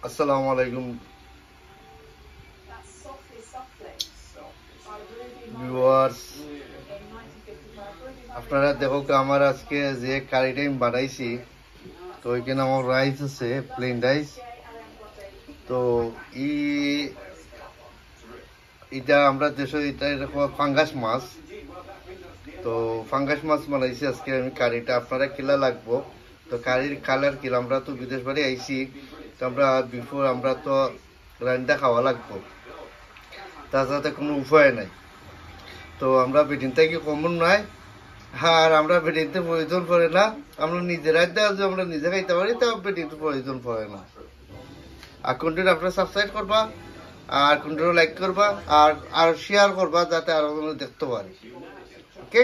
আসসালামু আলাইকুম ভিউয়ার্স, আপনারা দেখো আমার আজকে যে কারিটা আমি বানাইছি, তো এখানে আমার রাইস আছে, প্লেন রাইস। তো এটা আমরা দেশে এটা এরকম ফাঙ্গাস মাছ। তো ফাঙ্গাস মাছ বানাইছি আজকে আমি কারিটা, আপনারা কিলা লাগবো। তো কারির কালার কিলা, আমরা তো বিদেশ বাড়ি আইছি, তো আমরা বিফোর আমরা তো রান্না খাওয়া লাগবো, তাছাড়া কোনো উপায় নাই। তো আমরা বেডিন থেকে কমন নয়, আর আমরা বেডিনতে প্রয়োজন পড়ে না, আমরা নিজেরাই যে আমরা নিজে খাইতে পারি, তো বেডিনতে প্রয়োজন পড়ে না। আর কন্টেন্ট আপনারা সাবস্ক্রাইব করবা, আর কন্টেন্ট লাইক করবা, আর শেয়ার করবা, যাতে আরো দেখতে পারে। ওকে,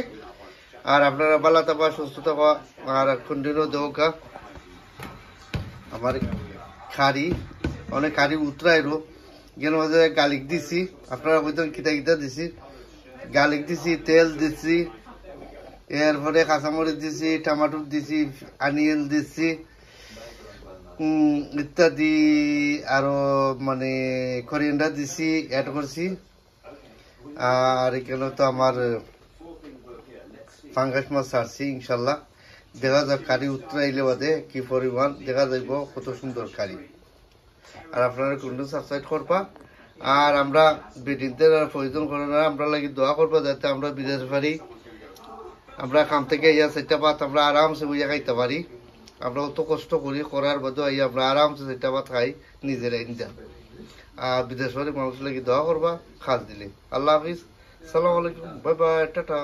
আর আপনারা ভালো থাকবা, সুস্থ থাকবা, আর কন্টিনিউ দেওয়া আমার খারি অনেক খারি উতরাইরো গেল মাঝে গালিক দিছি, আপনারা বলতেন কিতা কিতা দিছি, গালিক দিছি, তেল দিছি, এরপরে কাঁচামরিচ দিছি, টমাটো দিছি, আনিয়ন দিছি, ইত্যাদি, আরো মানে করিয়েন্ডার দিছি, অ্যাড করছি। আর এখানে তো আমার ফাঙ্গাস মাছ ছাড়ছি, ইনশাল্লাহ দেখা যাক কারি উতরাইলে বাদে কি পরিমাণ দেখা যাইব, কত সুন্দর কারি। আর আপনারা কোনটা সাবস্ক্রাইব করবা, আর আমরা বেটিনদের প্রয়োজন করে না, আমরা লাগি দোয়া করবা যাতে আমরা বিদেশ পারি, আমরা কাম থেকে ইয়া সেটা ভাত আমরা আরামসে বুঝে খাইতে পারি। আমরা অত কষ্ট করি, করার বাদে আমরা আরামসে সেটা ভাত খাই নিজেরাই নিজা। আর বিদেশ বাড়ি মানুষ লাগি দোয়া করবা, খাস দিলে। আল্লাহ হাফিজ, সালাম আলাইকুম, বাই বাই, টাটা।